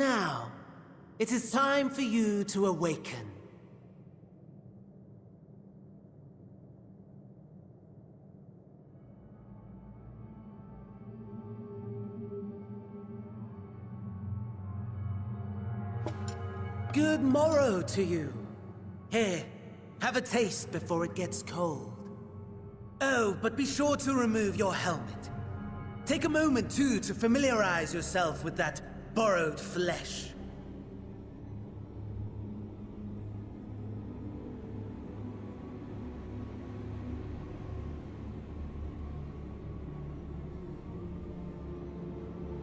Now, it is time for you to awaken. Good morrow to you. Here, have a taste before it gets cold. Oh, but be sure to remove your helmet. Take a moment, too, to familiarize yourself with that borrowed flesh.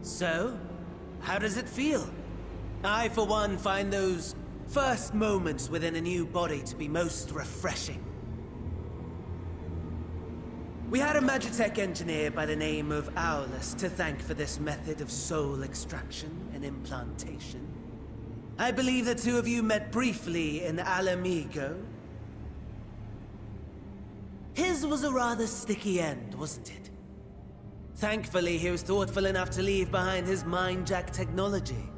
So, how does it feel? I, for one, find those first moments within a new body to be most refreshing. We had a Magitech engineer by the name of Owlus to thank for this method of soul extraction and implantation. I believe the two of you met briefly in Alamigo. His was a rather sticky end, wasn't it? Thankfully, he was thoughtful enough to leave behind his mind-jack technology.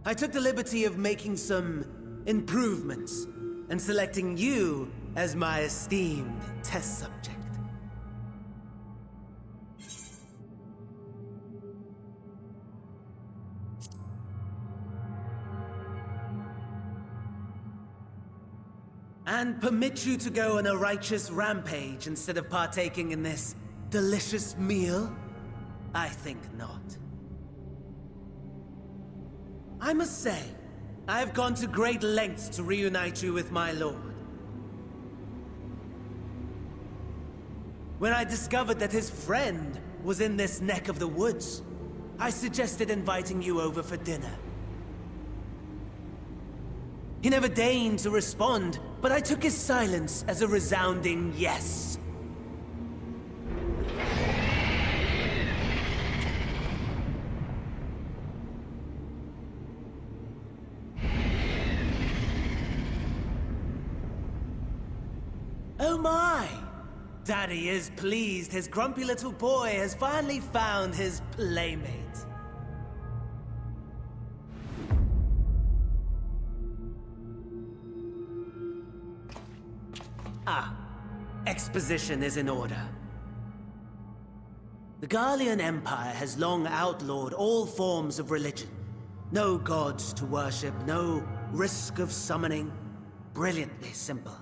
I took the liberty of making some improvements and selecting you as my esteemed test subject. And permit you to go on a righteous rampage instead of partaking in this delicious meal? I think not. I must say, I have gone to great lengths to reunite you with my lord. When I discovered that his friend was in this neck of the woods, I suggested inviting you over for dinner. He never deigned to respond, but I took his silence as a resounding yes. Oh my! Daddy is pleased his grumpy little boy has finally found his playmate. Ah, exposition is in order. The Garlean Empire has long outlawed all forms of religion. No gods to worship, no risk of summoning. Brilliantly simple.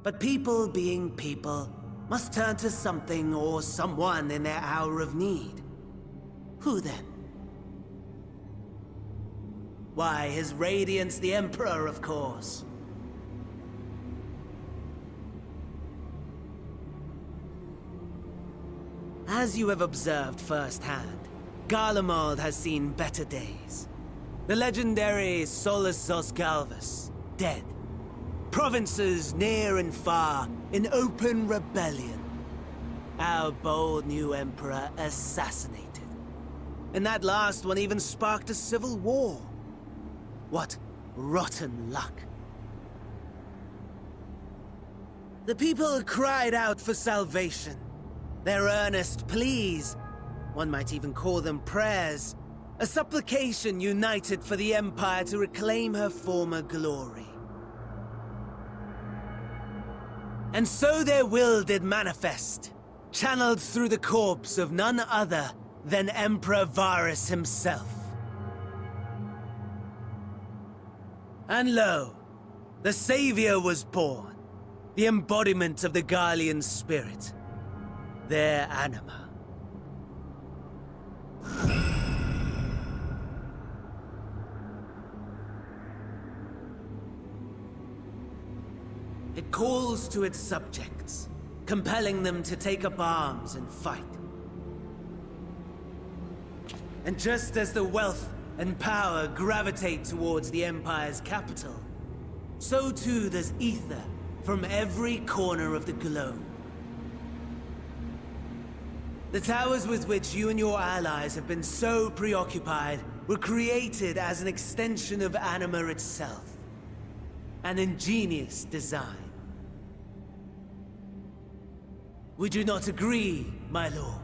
But people being people must turn to something or someone in their hour of need. Who then? Why, His Radiance the Emperor, of course. As you have observed firsthand, Garlemald has seen better days. The legendary Solus Zosgalvus, dead. Provinces near and far in open rebellion. Our bold new emperor assassinated. And that last one even sparked a civil war. What rotten luck. The people cried out for salvation. Their earnest pleas, one might even call them prayers, a supplication united for the Empire to reclaim her former glory. And so their will did manifest, channeled through the corpse of none other than Emperor Varus himself. And lo, the Savior was born, the embodiment of the Garlean spirit, their anima. It calls to its subjects, compelling them to take up arms and fight. And just as the wealth and power gravitate towards the Empire's capital, so too does ether from every corner of the globe. The towers with which you and your allies have been so preoccupied were created as an extension of Anima itself. An ingenious design. Would you not agree, my lord?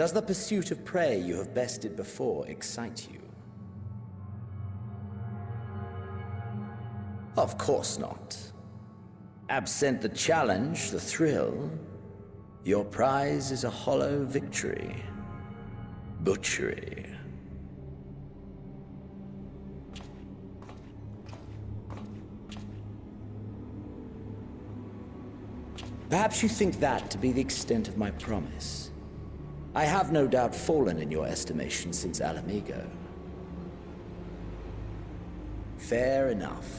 Does the pursuit of prey you have bested before excite you? Of course not. Absent the challenge, the thrill, your prize is a hollow victory. Butchery. Perhaps you think that to be the extent of my promise. I have no doubt fallen in your estimation since Alamigo. Fair enough.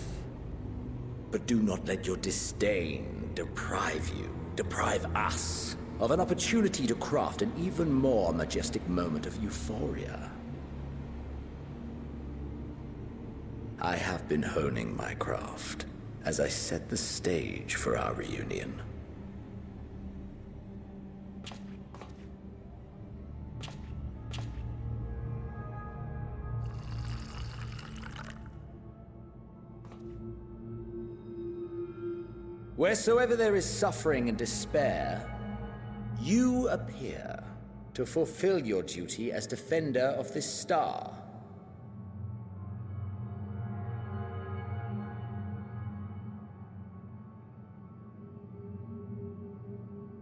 But do not let your disdain deprive us, of an opportunity to craft an even more majestic moment of euphoria. I have been honing my craft as I set the stage for our reunion. Wheresoever there is suffering and despair, you appear to fulfill your duty as defender of this star.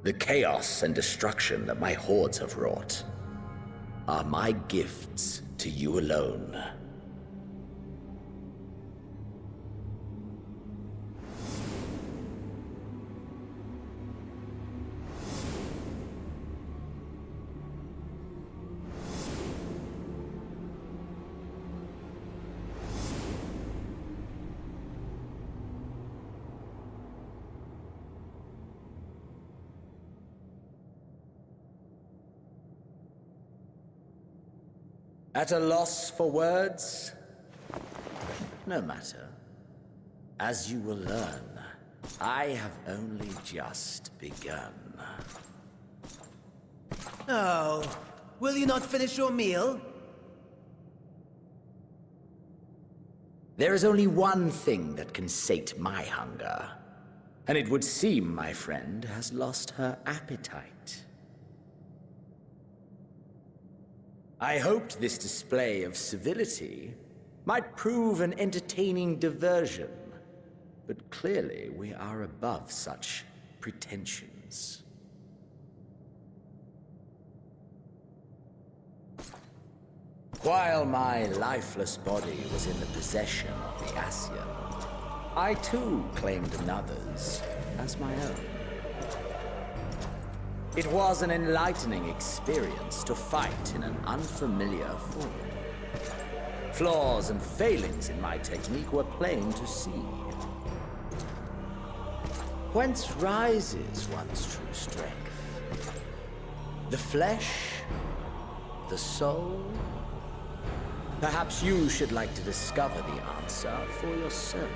The chaos and destruction that my hordes have wrought are my gifts to you alone. At a loss for words? No matter. As you will learn, I have only just begun. Oh, will you not finish your meal? There is only one thing that can sate my hunger, and it would seem my friend has lost her appetite. I hoped this display of civility might prove an entertaining diversion, but clearly we are above such pretensions. While my lifeless body was in the possession of the Ascian, I too claimed another's as my own. It was an enlightening experience to fight in an unfamiliar form. Flaws and failings in my technique were plain to see. Whence rises one's true strength? The flesh? The soul? Perhaps you should like to discover the answer for yourself.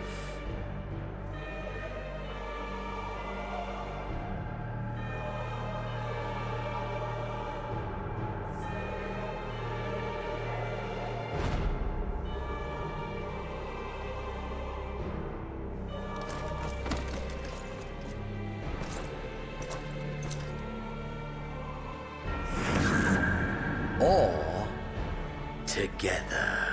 Or together.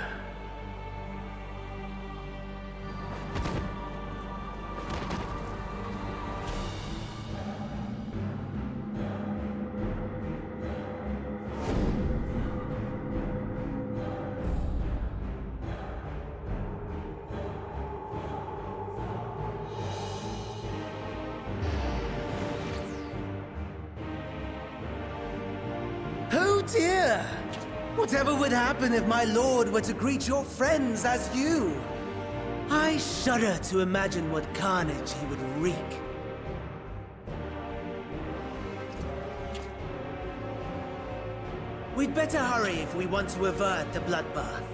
Oh dear! Whatever would happen if my lord were to greet your friends as you? I shudder to imagine what carnage he would wreak. We'd better hurry if we want to avert the bloodbath.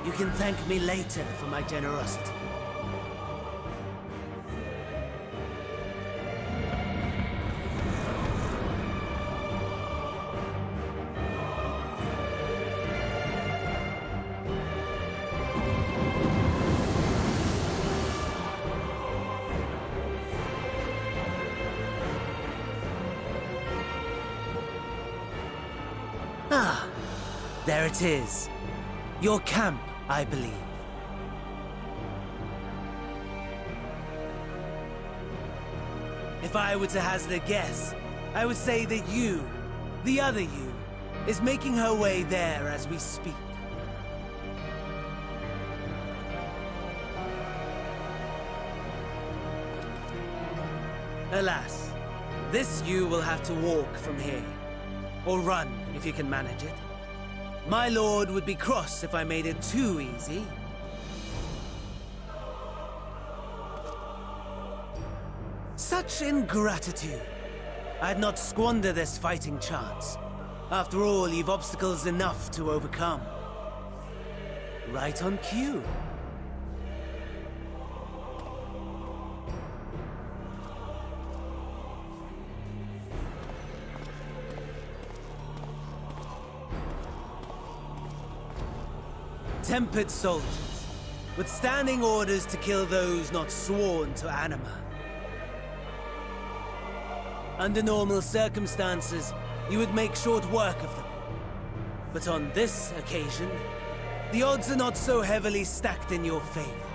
You can thank me later for my generosity. There it is. Your camp, I believe. If I were to hazard a guess, I would say that you, the other you, is making her way there as we speak. Alas, this you will have to walk from here. Or run, if you can manage it. My lord would be cross if I made it too easy. Such ingratitude. I'd not squander this fighting chance. After all, you've obstacles enough to overcome. Right on cue. Tempered soldiers, with standing orders to kill those not sworn to Anima. Under normal circumstances, you would make short work of them. But on this occasion, the odds are not so heavily stacked in your favor.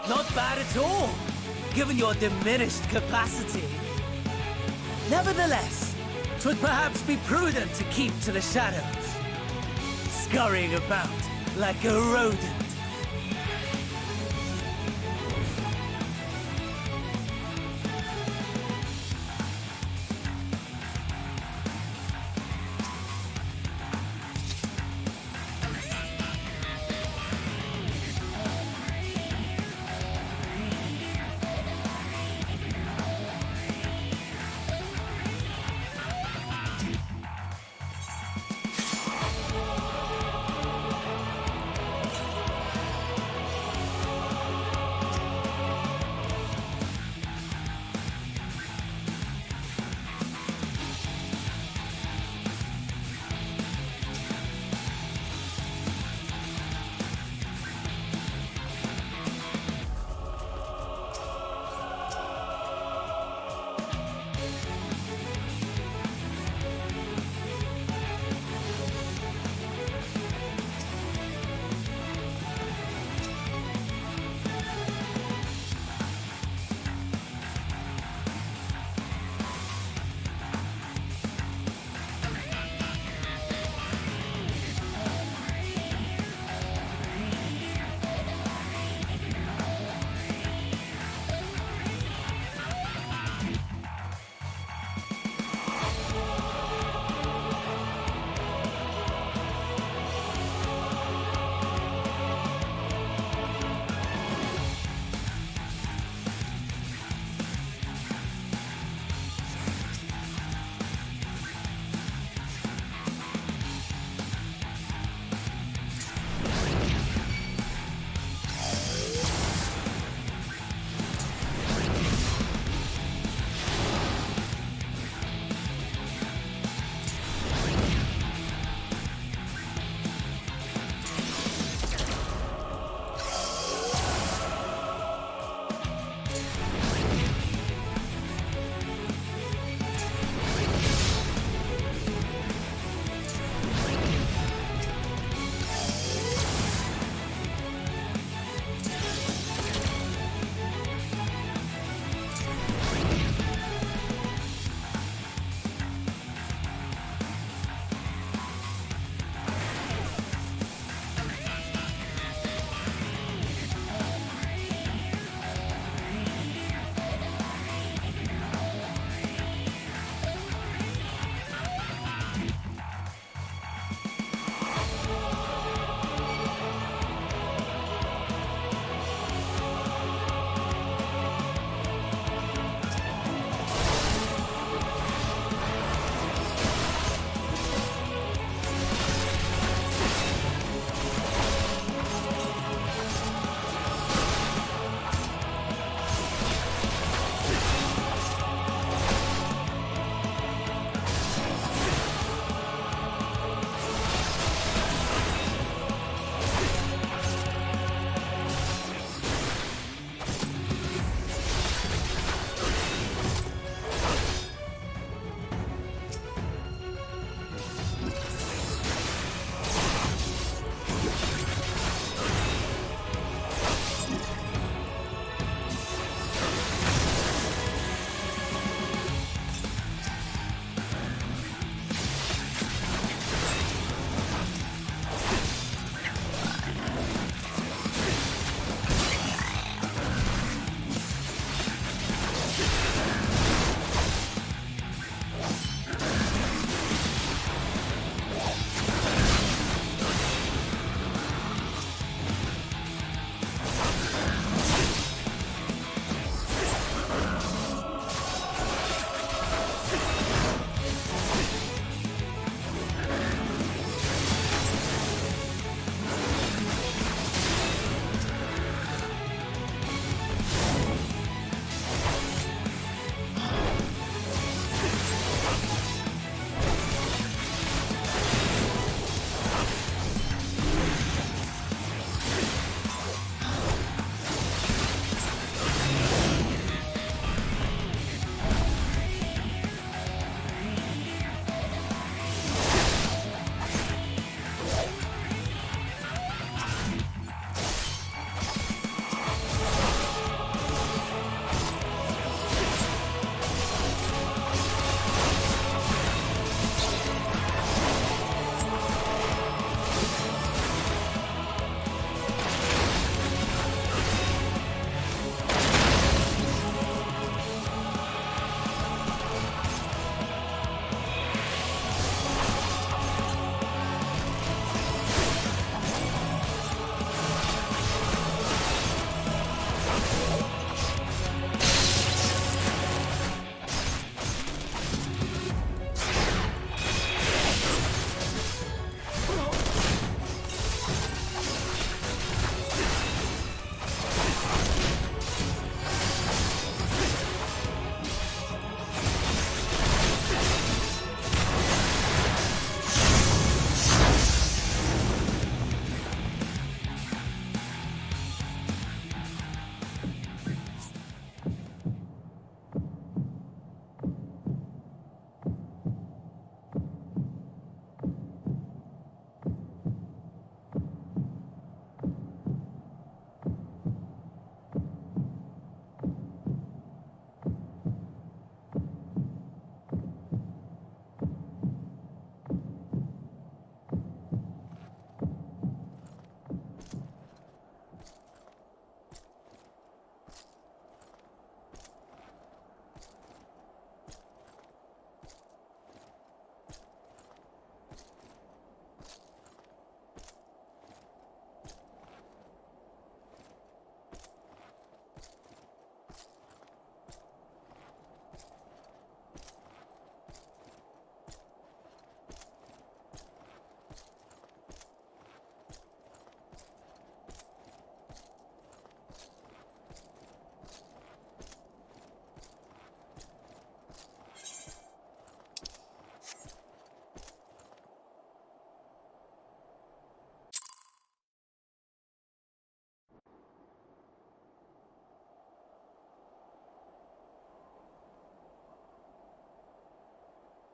Not bad at all, given your diminished capacity. Nevertheless, 'twould perhaps be prudent to keep to the shadows, scurrying about like a rodent.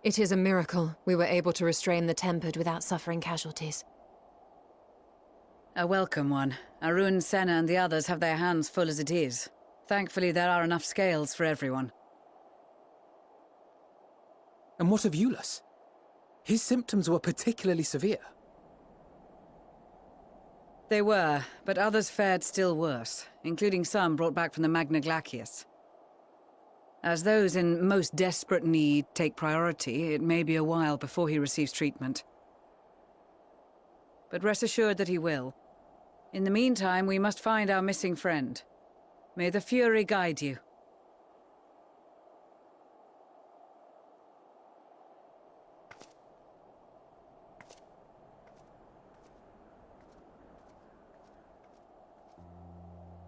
It is a miracle we were able to restrain the Tempered without suffering casualties. A welcome one. Arun, Senna and the others have their hands full as it is. Thankfully, there are enough scales for everyone. And what of Eulus? His symptoms were particularly severe. They were, but others fared still worse, including some brought back from the Magna Glacius. As those in most desperate need take priority, it may be a while before he receives treatment. But rest assured that he will. In the meantime, we must find our missing friend. May the Fury guide you.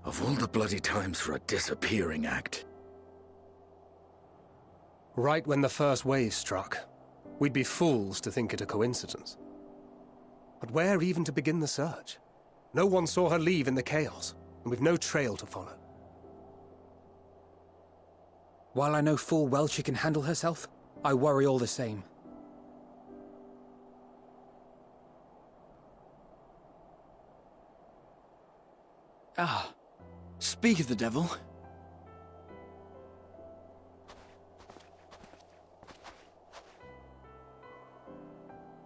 Of all the bloody times for a disappearing act. Right when the first wave struck, we'd be fools to think it a coincidence. But where even to begin the search? No one saw her leave in the chaos, and we've no trail to follow. While I know full well she can handle herself, I worry all the same. Ah, speak of the devil.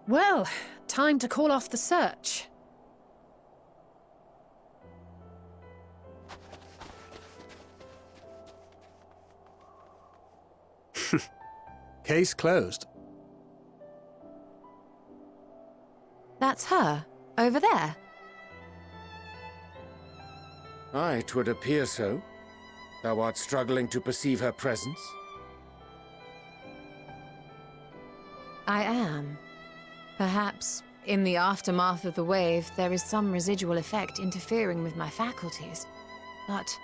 Well, time to call off the search. Case closed. That's her, over there. Aye, 'twould appear so. Thou art struggling to perceive her presence? I am. Perhaps, in the aftermath of the wave, there is some residual effect interfering with my faculties. But...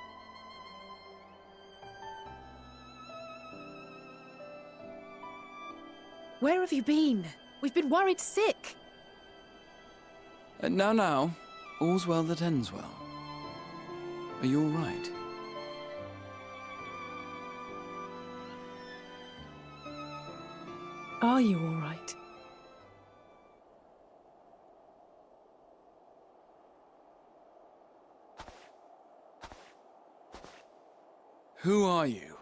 Where have you been? We've been worried sick. Now, all's well that ends well. Are you all right? Are you all right? Who are you?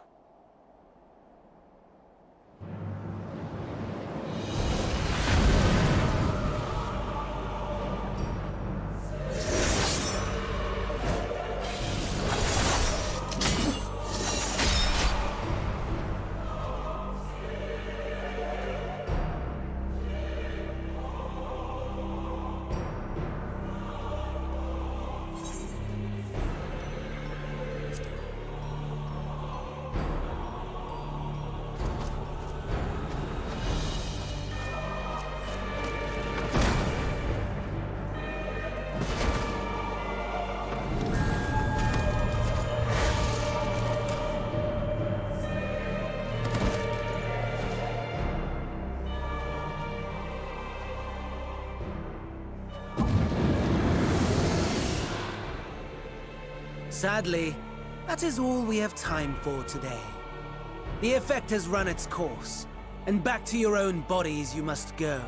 Sadly, that is all we have time for today. The effect has run its course, and back to your own bodies you must go.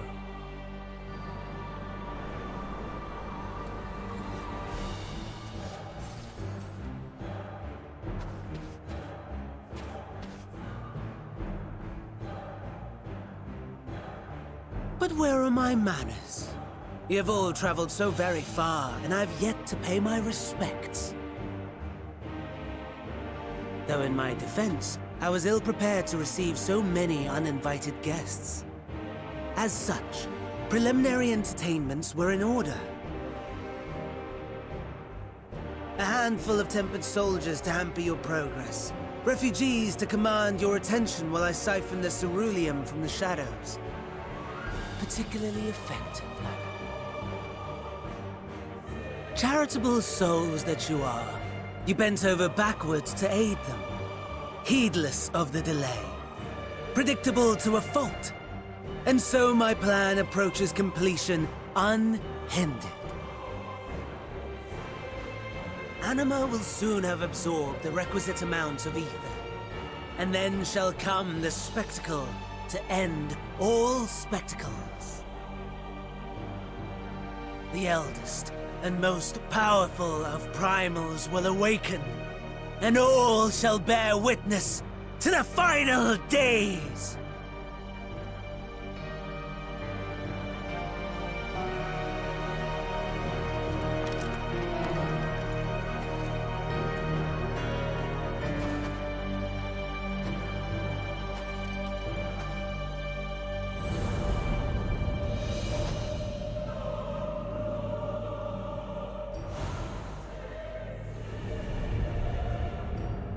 But where are my manners? You have all traveled so very far, and I've yet to pay my respects. Though in my defense, I was ill-prepared to receive so many uninvited guests. As such, preliminary entertainments were in order. A handful of tempered soldiers to hamper your progress. Refugees to command your attention while I siphon the ceruleum from the shadows. Particularly effective. Charitable souls that you are, you bent over backwards to aid them, heedless of the delay, predictable to a fault. And so my plan approaches completion unhindered. Anima will soon have absorbed the requisite amount of ether, and then shall come the spectacle to end all spectacles. The eldest and most powerful of primals will awaken, and all shall bear witness to the final days!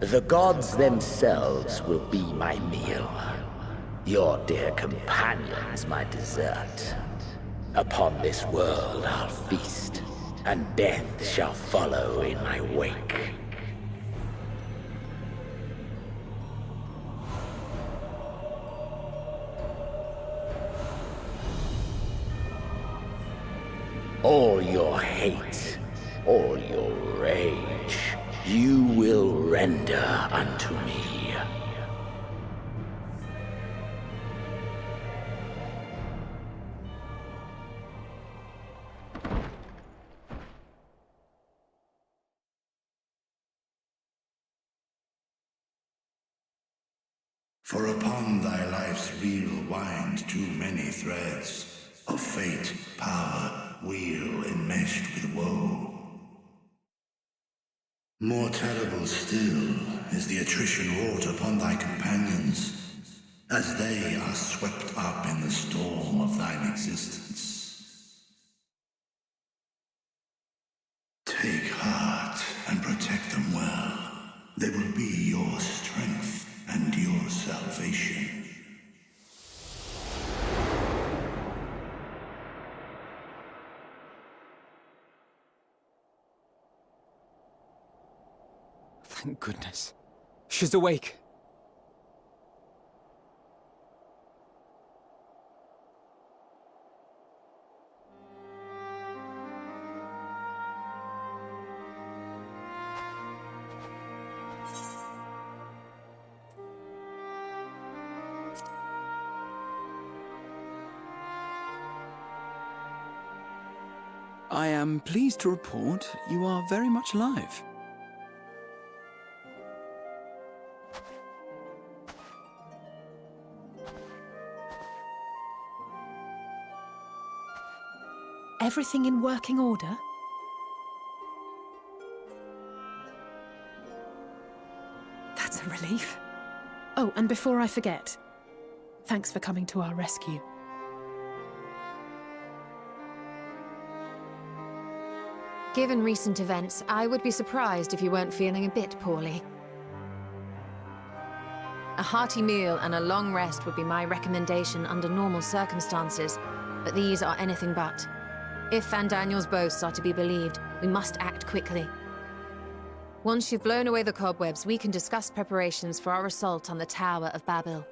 The gods themselves will be my meal. Your dear companions my dessert. Upon this world I'll feast, and death shall follow in my wake. All your hate, all your rage, you will render unto me. For upon thy life's reel wind too many threads of fate, power, weal enmeshed with woe. More terrible still is the attrition wrought upon thy companions, as they are swept up in the storm of thine existence. Take heart and protect them well. They will be your strength and your salvation. Thank goodness. She's awake. I am pleased to report you are very much alive. Everything in working order? That's a relief. Oh, and before I forget, thanks for coming to our rescue. Given recent events, I would be surprised if you weren't feeling a bit poorly. A hearty meal and a long rest would be my recommendation under normal circumstances, but these are anything but. If Van Daniel's boasts are to be believed, we must act quickly. Once you've blown away the cobwebs, we can discuss preparations for our assault on the Tower of Babel.